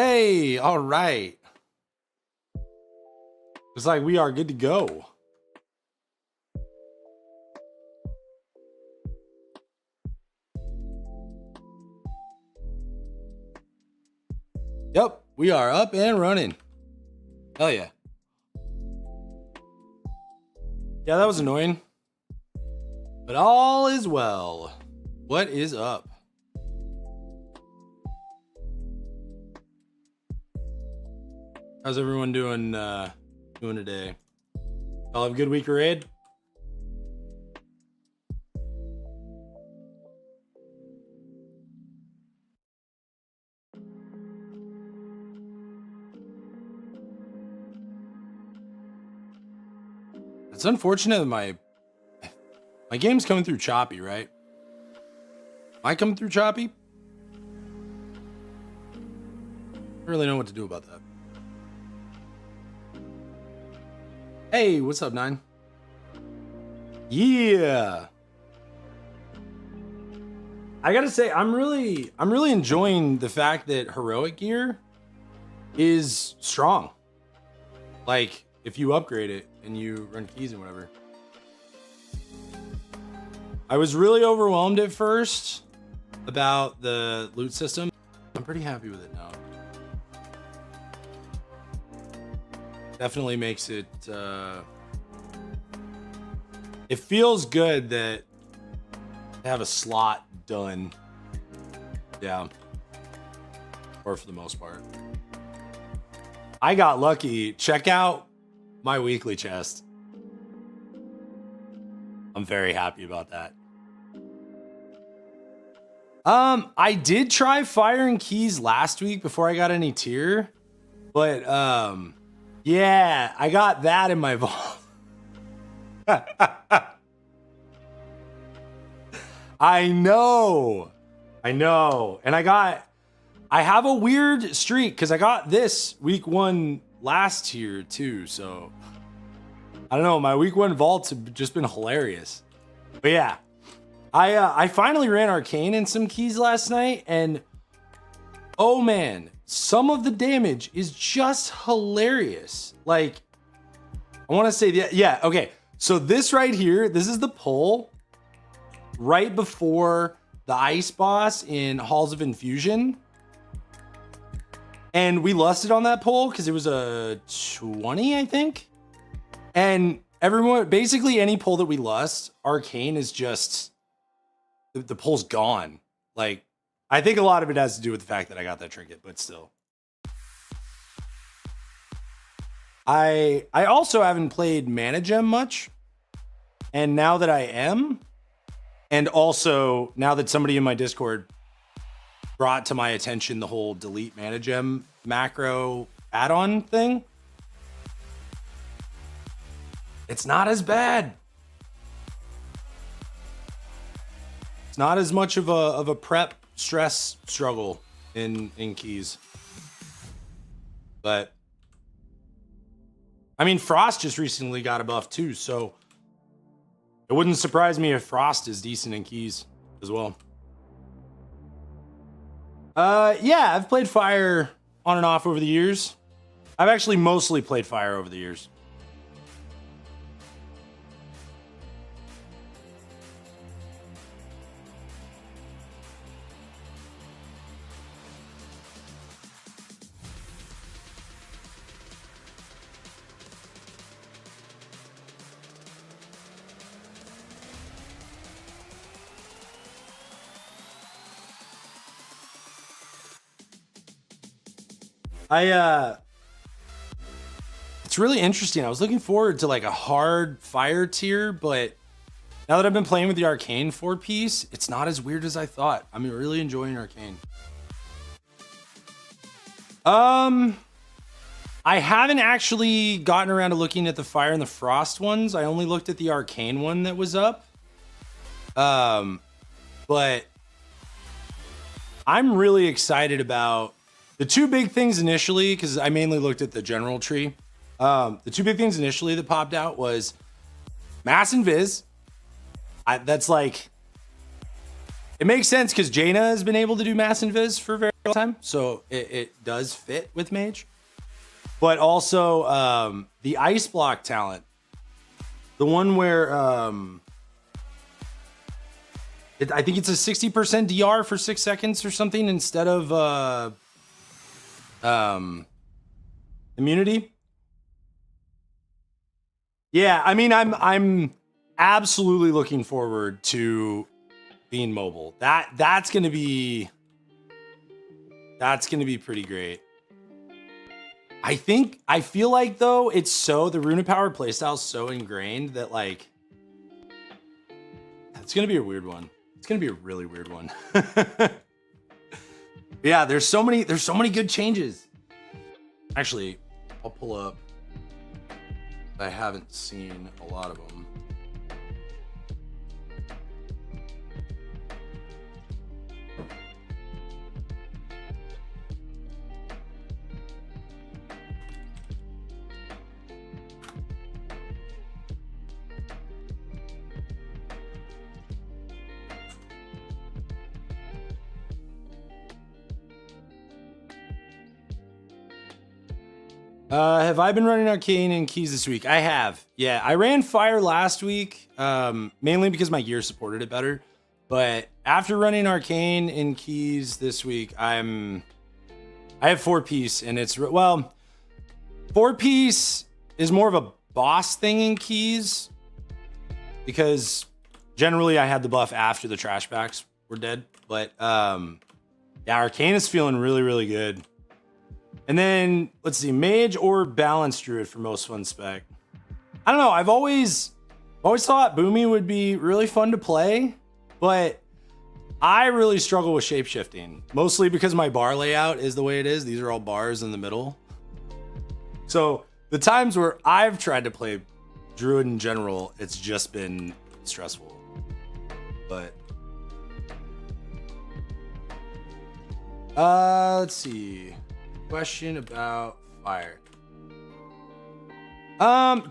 Hey, all right. It's like we are good to go. Yep, we are up and running. Hell yeah. Yeah, that was annoying. But all is well. What is up? How's everyone doing today? Y'all have a good week of raid? It's unfortunate that my game's coming through choppy, right? Am I coming through choppy? I don't really know what to do about that. Hey, what's up, Nine? Yeah. I gotta say, I'm really enjoying the fact that heroic gear is strong. Like, if you upgrade it and you run keys and whatever. I was really overwhelmed at first about the loot system. I'm pretty happy with it now. Definitely makes it, it feels good that to have a slot done. Yeah. Or for the most part. I got lucky. Check out my weekly chest. I'm very happy about that. I did try fire and keys last week before I got any tier, but yeah, I got that in my vault. I know. And I have a weird streak because I got this week 1 last year too. So I don't know. My week 1 vaults have just been hilarious. But yeah, I finally ran arcane in some keys last night, and oh man, some of the damage is just hilarious. Like, I want to say that, yeah, okay. So this right here, this is the pull right before the ice boss in Halls of Infusion. And we lusted on that pull because it was a 20, I think. And everyone, basically any pull that we lust, arcane is just, the pull's gone. Like, I think a lot of it has to do with the fact that I got that trinket, but still. I also haven't played Mana Gem much. And now that I am, and also now that somebody in my Discord brought to my attention the whole delete Mana Gem macro add-on thing, it's not as bad. It's not as much of a prep stress struggle in keys. But I mean, Frost just recently got a buff too, so it wouldn't surprise me if Frost is decent in keys as well. Yeah, I've played Fire on and off over the years. I've actually mostly played Fire over the years. It's really interesting. I was looking forward to like a hard fire tier, but now that I've been playing with the arcane 4-piece, it's not as weird as I thought. I'm really enjoying arcane. I haven't actually gotten around to looking at the fire and the frost ones. I only looked at the arcane one that was up. But I'm really excited about the two big things initially, because I mainly looked at the general tree. The two big things initially that popped out was Mass Invis. That's like, it makes sense because Jaina has been able to do Mass Invis for a very time, so it does fit with Mage. But also the Ice Block talent, the one where I think it's a 60% DR for 6 seconds or something instead of immunity. Yeah, I mean, I'm absolutely looking forward to being mobile. That's gonna be pretty great. I feel like though the Rune of Power playstyle is so ingrained that like it's gonna be a weird one. It's gonna be a really weird one. Yeah, there's so many good changes. Actually, I'll pull up. I haven't seen a lot of them. Have I been running Arcane and Keys this week? I have. Yeah, I ran Fire last week, mainly because my gear supported it better. But after running Arcane and Keys this week, I have 4-piece, and it's, well, 4-piece is more of a boss thing in Keys because generally I had the buff after the trash packs were dead. But yeah, Arcane is feeling really, really good. And then let's see, Mage or Balanced Druid for most fun spec. I don't know. I've always thought Boomy would be really fun to play, but I really struggle with shapeshifting, mostly because my bar layout is the way it is. These are all bars in the middle. So the times where I've tried to play Druid in general, it's just been stressful. But let's see. Question about Fire.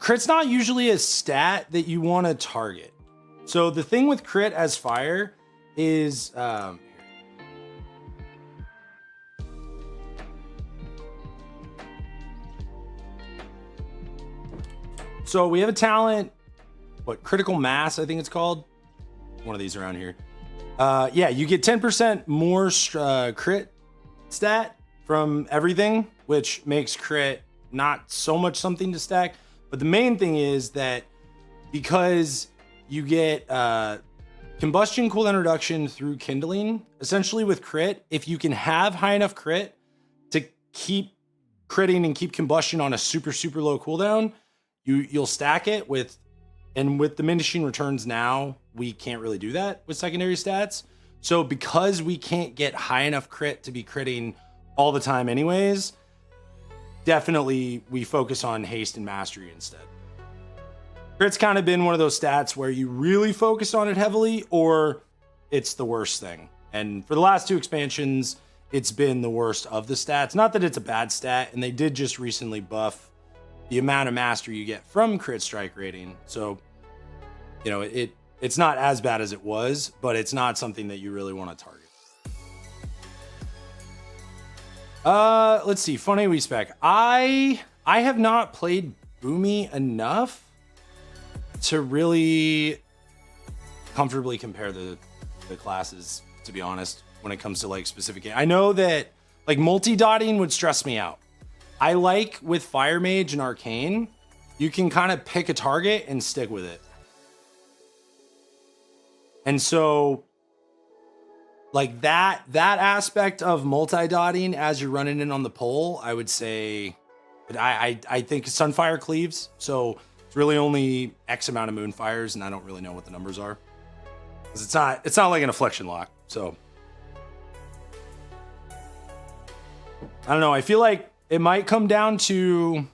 Crit's not usually a stat that you want to target. So the thing with crit as Fire is so we have a talent, what, Critical Mass, I think it's called. One of these around here. Yeah, you get 10% more crit stat from everything, which makes crit not so much something to stack. But the main thing is that because you get combustion cooldown reduction through kindling, essentially with crit, if you can have high enough crit to keep critting and keep combustion on a super, super low cooldown, you'll stack it with, and with diminishing returns now, we can't really do that with secondary stats. So because we can't get high enough crit to be critting all the time anyways, definitely we focus on haste and mastery instead. Crit's kind of been one of those stats where you really focus on it heavily or it's the worst thing. And for the last 2 expansions, it's been the worst of the stats. Not that it's a bad stat, and they did just recently buff the amount of mastery you get from crit strike rating. So, you know, it's not as bad as it was, but it's not something that you really want to target. Let's see. Fun AoE spec. I have not played Boomy enough to really comfortably compare the classes, to be honest, when it comes to like specific game. I know that like multi-dotting would stress me out. I like with Fire Mage and Arcane, you can kind of pick a target and stick with it. And so like that aspect of multi-dotting as you're running in on the pole, I would say, I think Sunfire cleaves. So it's really only X amount of Moonfires, and I don't really know what the numbers are. Because it's not like an Affliction lock. So I don't know. I feel like it might come down to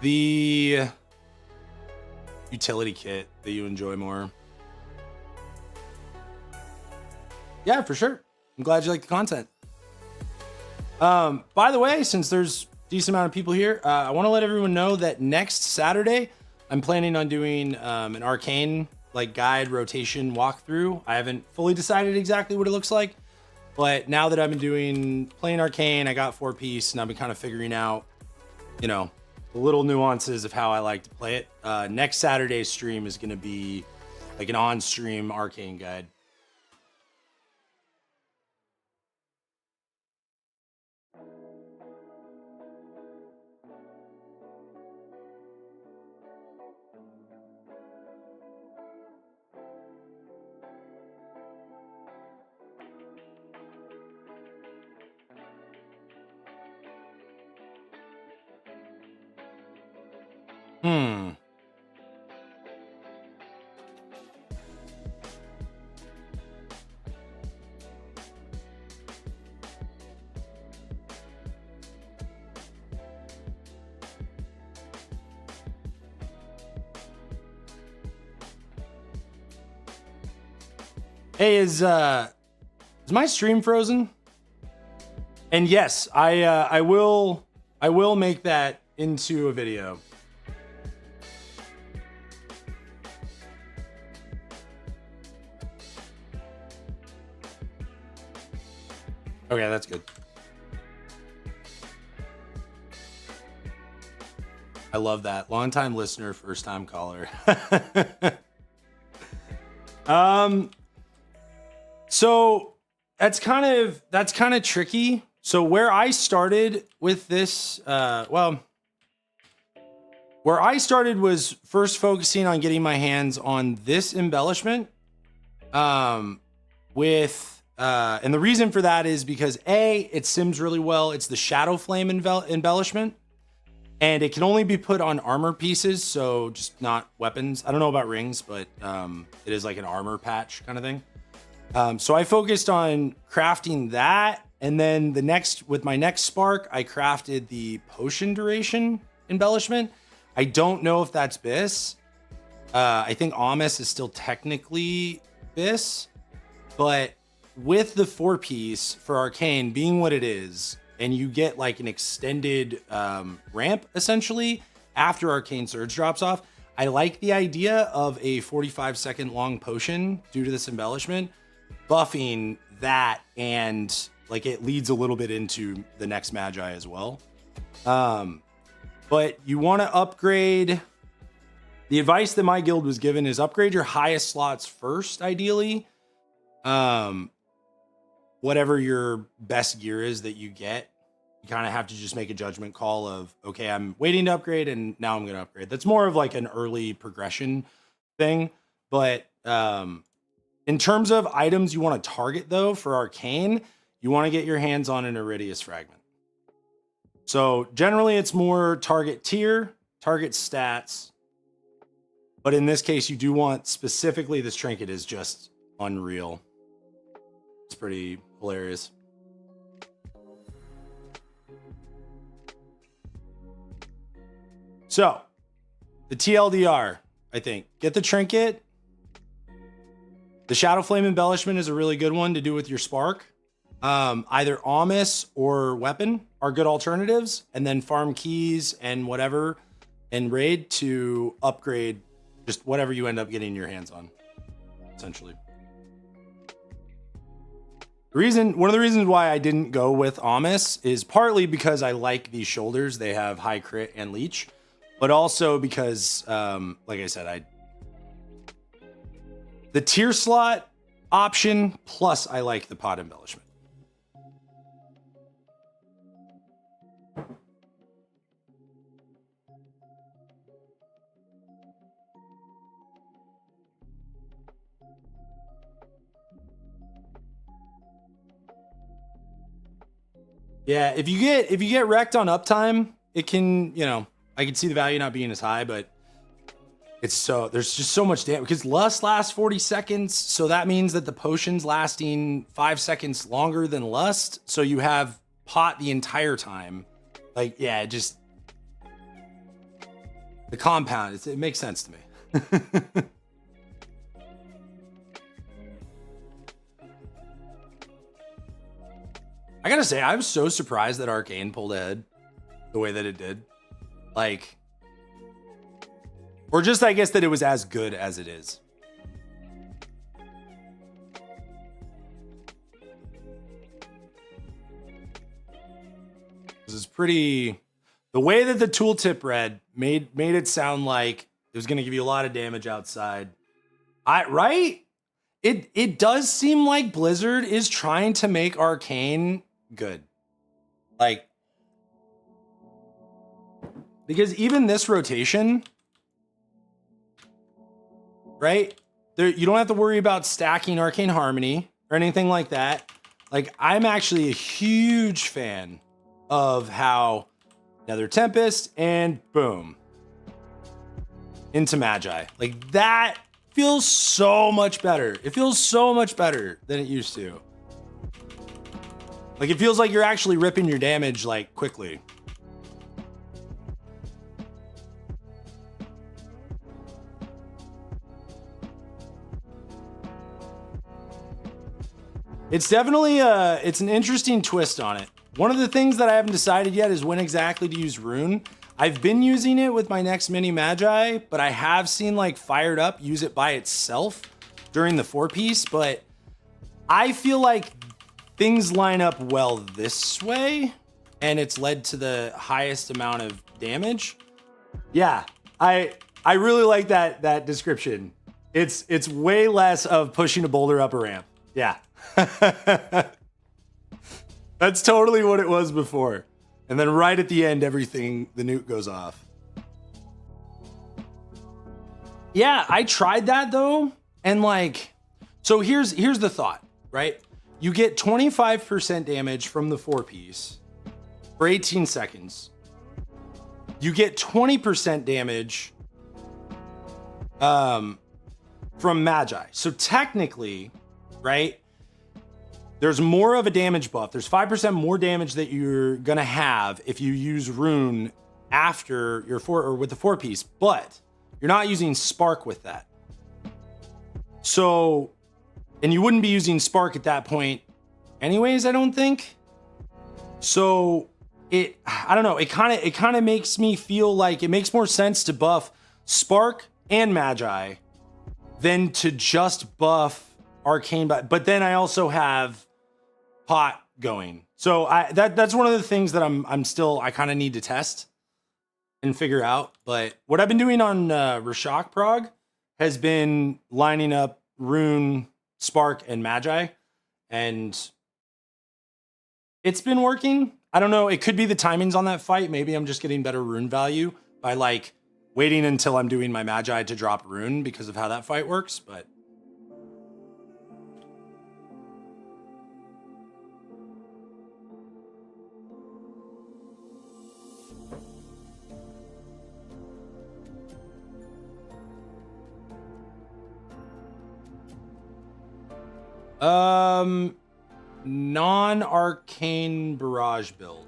the utility kit that you enjoy more. Yeah, for sure. I'm glad you like the content. By the way, since there's a decent amount of people here, I want to let everyone know that next Saturday, I'm planning on doing an Arcane like guide rotation walkthrough. I haven't fully decided exactly what it looks like, But now that I've been playing Arcane, I got 4-piece, and I've been kind of figuring out, you know, the little nuances of how I like to play it. Next Saturday's stream is going to be like an on-stream Arcane guide. Hey, is my stream frozen? And yes, I will make that into a video. Okay, that's good. I love that. Long-time listener, first-time caller. So that's kind of tricky. So where I started with this, where I started was first focusing on getting my hands on this embellishment. And the reason for that is because it sims really well. It's the Shadow Flame embellishment, and it can only be put on armor pieces, so just not weapons. I don't know about rings, but it is like an armor patch kind of thing. So I focused on crafting that, and then with my next spark, I crafted the potion duration embellishment. I don't know if that's Bis. I think Amos is still technically Bis, but with the 4-piece for Arcane being what it is, and you get like an extended ramp essentially after Arcane Surge drops off, I like the idea of a 45-second long potion due to this embellishment, buffing that, and like it leads a little bit into the next Magi as well. But you want to upgrade. The advice that my guild was given is upgrade your highest slots first, ideally. Whatever your best gear is that you get, you kind of have to just make a judgment call of, okay, I'm waiting to upgrade and now I'm going to upgrade. That's more of like an early progression thing. But in terms of items you want to target though, for Arcane, you want to get your hands on an Iridius fragment. So generally it's more target tier, target stats. But in this case, you do want specifically, this trinket is just unreal. It's pretty hilarious. So the TLDR, I think, get the trinket. The Shadow Flame embellishment is a really good one to do with your spark. Either Amos or weapon are good alternatives, and then farm keys and whatever and raid to upgrade just whatever you end up getting your hands on, essentially. One of the reasons why I didn't go with Amos is partly because I like these shoulders. They have high crit and leech, but also because, like I said, the tier slot option, plus I like the pod embellishment. Yeah, if you get wrecked on uptime, it can, I can see the value not being as high, but there's just so much damage because Lust lasts 40 seconds. So that means that the potion's lasting 5 seconds longer than Lust. So you have pot the entire time. Like, yeah, just the compound, it makes sense to me. I gotta say, I'm so surprised that Arcane pulled ahead the way that it did. Like, or just, I guess, that it was as good as it is. This is pretty. The way that the tooltip read made it sound like it was going to give you a lot of damage outside. Right? It does seem like Blizzard is trying to make Arcane good. Like, because even this rotation, right? You don't have to worry about stacking Arcane Harmony or anything like that. Like, I'm actually a huge fan of how Nether Tempest and boom, into Magi. Like, that feels so much better. It feels so much better than it used to. Like, it feels like you're actually ripping your damage, like, quickly. It's definitely it's an interesting twist on it. One of the things that I haven't decided yet is when exactly to use Rune. I've been using it with my next mini Magi, but I have seen like Fired Up use it by itself during the 4-piece, but I feel like things line up well this way and it's led to the highest amount of damage. Yeah, I really like that description. It's way less of pushing a boulder up a ramp. Yeah. That's totally what it was before. And then right at the end, the nuke goes off. Yeah, I tried that though. And like, so here's the thought, right? You get 25% damage from the 4-piece for 18 seconds. You get 20% damage from Magi. So technically, right? There's more of a damage buff. There's 5% more damage that you're gonna have if you use Rune after your with the 4-piece, but you're not using Spark with that. So, and you wouldn't be using Spark at that point anyways, I don't think. So I don't know, it kind of makes me feel like it makes more sense to buff Spark and Magi than to just buff Arcane. But then I also have Pot going. So that's one of the things that I kind of need to test and figure out. But what I've been doing on Rashok Prog has been lining up Rune, Spark, and Magi, and it's been working. I don't know. It could be the timings on that fight. Maybe I'm just getting better Rune value by like waiting until I'm doing my Magi to drop Rune because of how that fight works. But non-arcane barrage build.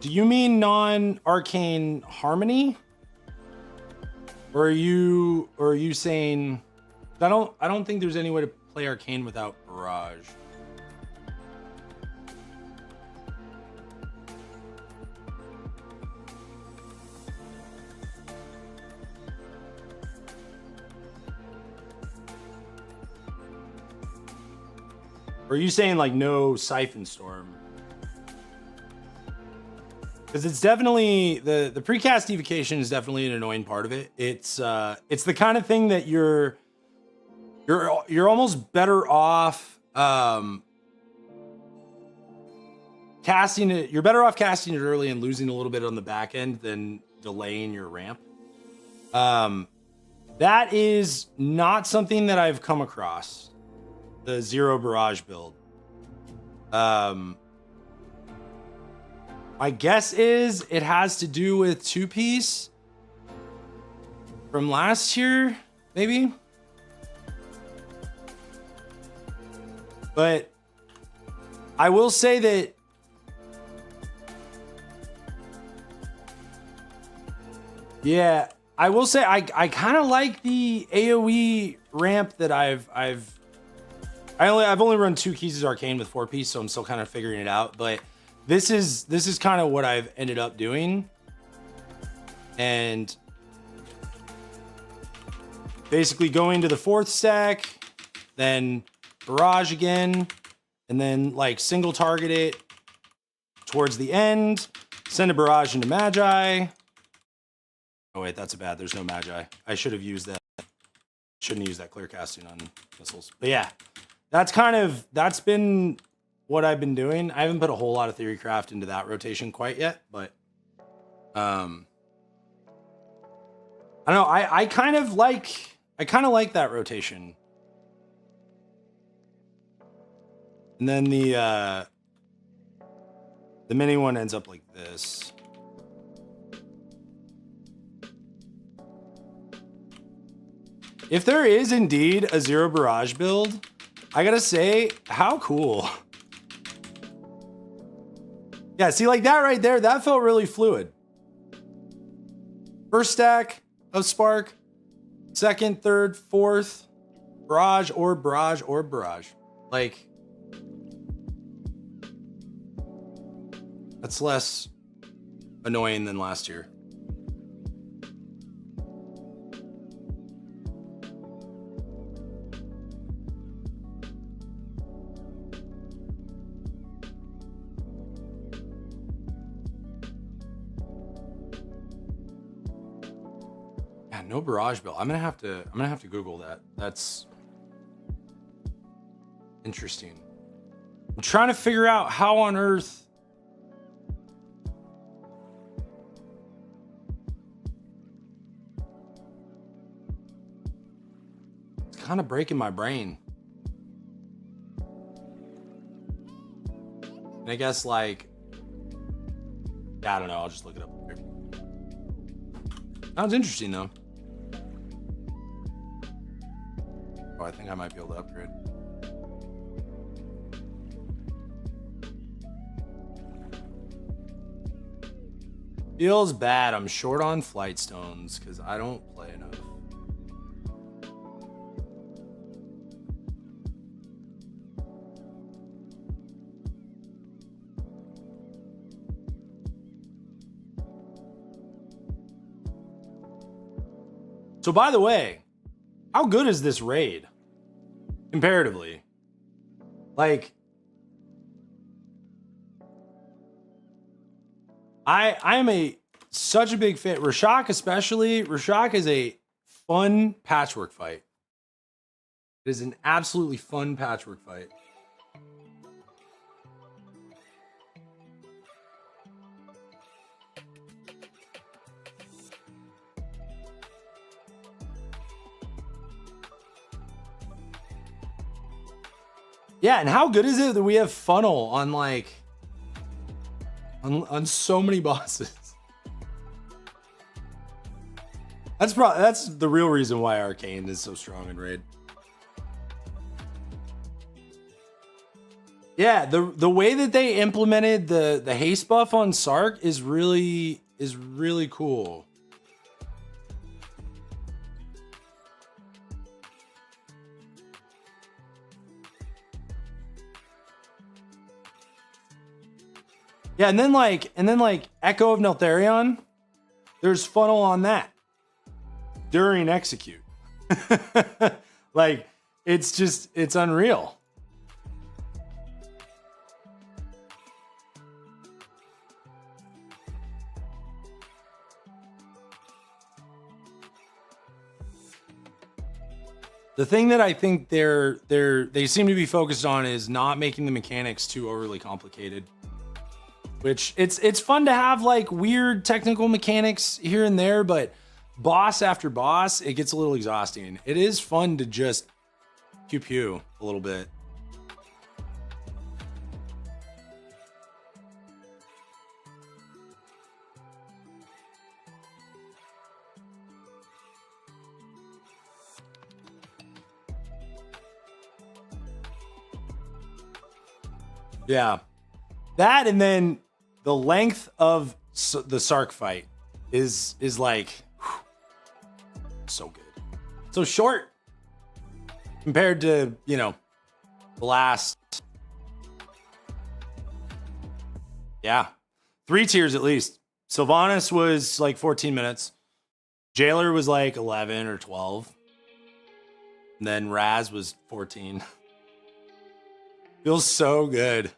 Do you mean non-arcane harmony? Or are you saying I don't think there's any way to play arcane without barrage. Or are you saying like no Siphon Storm? Because it's definitely the precast evocation is definitely an annoying part of it. It's the kind of thing that you're almost better off casting it. You're better off casting it early and losing a little bit on the back end than delaying your ramp. That is not something that I've come across. The zero barrage build. My guess is it has to do with 2-piece from last year, maybe. But I will say that I will say I kind of like the AoE ramp that I've only run 2 keys as arcane with 4-piece, so I'm still kind of figuring it out. But this is kind of what I've ended up doing, and basically going to the 4th stack, then barrage again, and then like single target it towards the end, send a barrage into Magi. Oh wait, that's bad. There's no Magi. I should have used that. Shouldn't use that clear casting on missiles. But yeah, that's been what I've been doing. I haven't put a whole lot of Theorycraft into that rotation quite yet, but I don't know. I kind of like that rotation. And then the mini one ends up like this. If there is indeed a zero barrage build, I gotta say, how cool. Yeah, see, like that right there, that felt really fluid. First stack of Spark, second, third, fourth, barrage or barrage or barrage. Like, that's less annoying than last year. Yeah, no barrage build. I'm gonna have to Google that. That's interesting. I'm trying to figure out how on earth. It's kind of breaking my brain. And I guess like, I don't know. I'll just look it up here. Sounds interesting though. Oh, I think I might be able to upgrade. Feels bad. I'm short on flight stones because I don't play enough. So by the way, how good is this raid comparatively? Like, I am such a big fan. Rashok especially. Rashok is a fun patchwork fight. It is an absolutely fun patchwork fight. Yeah, and how good is it that we have funnel on like on so many bosses? That's the real reason why Arcane is so strong in raid. Yeah, the way that they implemented the haste buff on Sark is really cool. Yeah, and then like Echo of Neltharion, there's funnel on that during execute. Like, it's unreal. The thing that I think they seem to be focused on is not making the mechanics too overly complicated. Which it's fun to have like weird technical mechanics here and there, but boss after boss, it gets a little exhausting. It is fun to just pew pew a little bit. Yeah, that, and then the length of the Sark fight is like whew, so good, so short compared to, you know, the last, yeah, 3 tiers at least. Sylvanas was like 14 minutes, Jailer was like 11 or 12, and then Raz was 14. Feels so good.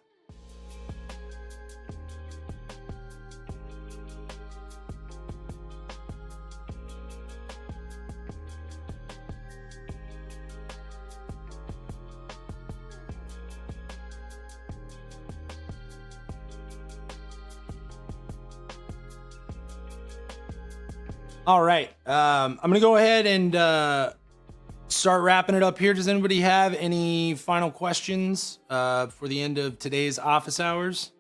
All right. I'm going to go ahead and start wrapping it up here. Does anybody have any final questions for the end of today's office hours?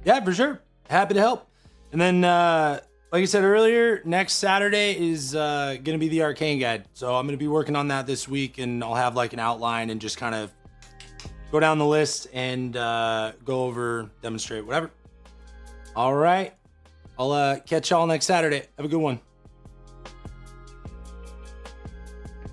Yeah, for sure. Happy to help. And then, like I said earlier, next Saturday is going to be the Arcane Guide. So I'm going to be working on that this week, and I'll have like an outline and just kind of go down the list and go over, demonstrate, whatever. All right. I'll catch y'all next Saturday. Have a good one.